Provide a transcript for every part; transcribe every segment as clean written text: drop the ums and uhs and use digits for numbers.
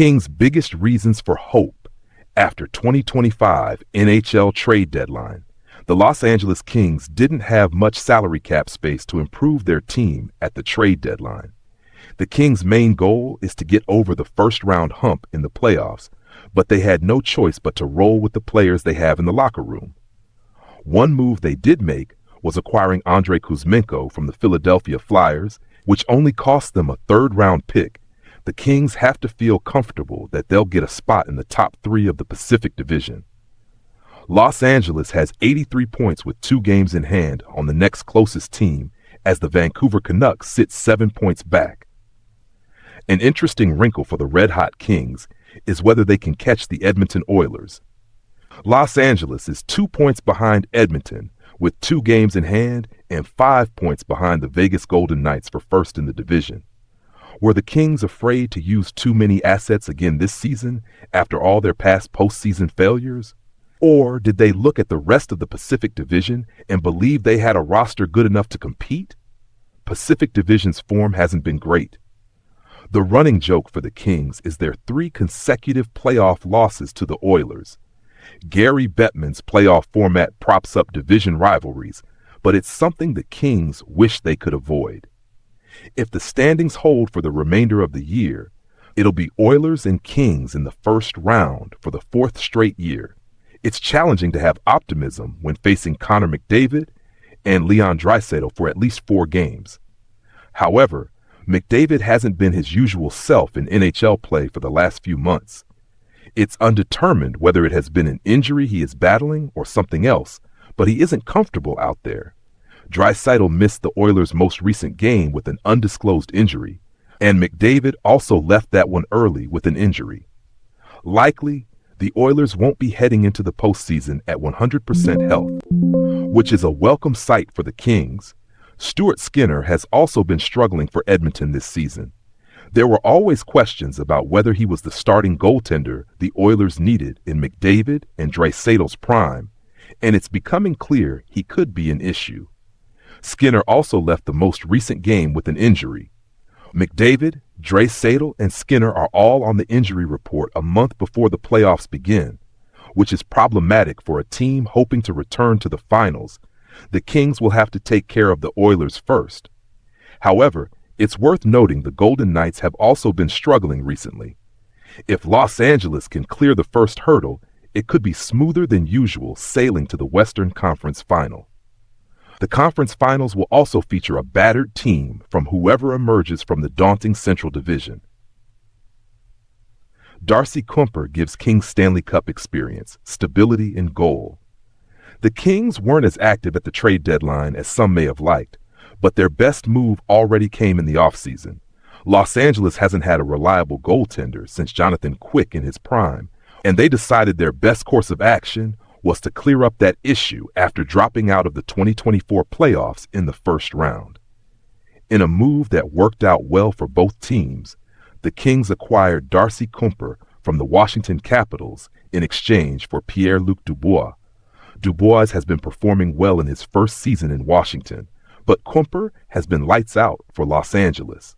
Kings' biggest reasons for hope after 2025 NHL Trade Deadline. The Los Angeles Kings didn't have much salary cap space to improve their team at the trade deadline. The Kings' main goal is to get over the first-round hump in the playoffs, but they had no choice but to roll with the players they have in the locker room. One move they did make was acquiring Andrei Kuzmenko from the Philadelphia Flyers, which only cost them a third-round pick. The Kings have to feel comfortable that they'll get a spot in the top 3 of the Pacific Division. Los Angeles has 83 points with 2 games in hand on the next closest team, as the Vancouver Canucks sit 7 points back. An interesting wrinkle for the red-hot Kings is whether they can catch the Edmonton Oilers. Los Angeles is 2 points behind Edmonton with 2 games in hand and 5 points behind the Vegas Golden Knights for first in the division. Were the Kings afraid to use too many assets again this season after all their past postseason failures? Or did they look at the rest of the Pacific Division and believe they had a roster good enough to compete? Pacific Division's form hasn't been great. The running joke for the Kings is their 3 consecutive playoff losses to the Oilers. Gary Bettman's playoff format props up division rivalries, but it's something the Kings wish they could avoid. If the standings hold for the remainder of the year, it'll be Oilers and Kings in the first round for the 4th straight year. It's challenging to have optimism when facing Connor McDavid and Leon Draisaitl for at least 4 games. However, McDavid hasn't been his usual self in NHL play for the last few months. It's undetermined whether it has been an injury he is battling or something else, but he isn't comfortable out there. Draisaitl missed the Oilers' most recent game with an undisclosed injury, and McDavid also left that one early with an injury. Likely, the Oilers won't be heading into the postseason at 100% health, which is a welcome sight for the Kings. Stuart Skinner has also been struggling for Edmonton this season. There were always questions about whether he was the starting goaltender the Oilers needed in McDavid and Draisaitl's prime, and it's becoming clear he could be an issue. Skinner also left the most recent game with an injury. McDavid, Draisaitl, and Skinner are all on the injury report a month before the playoffs begin, which is problematic for a team hoping to return to the finals. The Kings will have to take care of the Oilers first. However, it's worth noting the Golden Knights have also been struggling recently. If Los Angeles can clear the first hurdle, it could be smoother than usual sailing to the Western Conference Final. The conference finals will also feature a battered team from whoever emerges from the daunting Central Division. Darcy Kuemper gives Kings Stanley Cup experience, stability, and goal. The Kings weren't as active at the trade deadline as some may have liked, but their best move already came in the offseason. Los Angeles hasn't had a reliable goaltender since Jonathan Quick in his prime, and they decided their best course of action was to clear up that issue after dropping out of the 2024 playoffs in the first round. In a move that worked out well for both teams, the Kings acquired Darcy Kuemper from the Washington Capitals in exchange for Pierre-Luc Dubois. Dubois has been performing well in his first season in Washington, but Kuemper has been lights out for Los Angeles.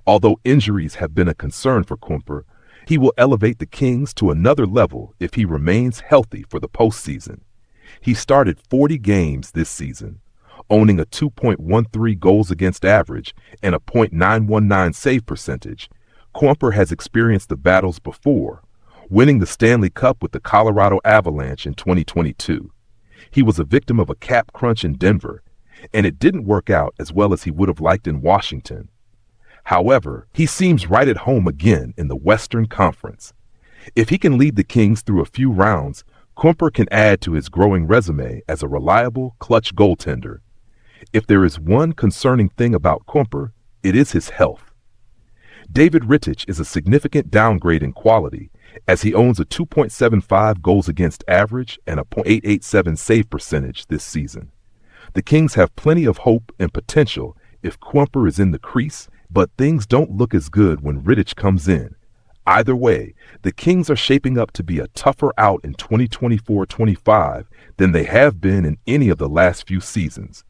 Although injuries have been a concern for Kuemper, he will elevate the Kings to another level if he remains healthy for the postseason. He started 40 games this season, owning a 2.13 goals against average and a .919 save percentage. Kuemper has experienced the battles before, winning the Stanley Cup with the Colorado Avalanche in 2022. He was a victim of a cap crunch in Denver, and it didn't work out as well as he would have liked in Washington. However, he seems right at home again in the Western Conference. If he can lead the Kings through a few rounds, Kuemper can add to his growing resume as a reliable, clutch goaltender. If there is one concerning thing about Kuemper, it is his health. David Rittich is a significant downgrade in quality, as he owns a 2.75 goals against average and a .887 save percentage this season. The Kings have plenty of hope and potential if Kuemper is in the crease, but things don't look as good when Rittich comes in. Either way, the Kings are shaping up to be a tougher out in 2024-25 than they have been in any of the last few seasons.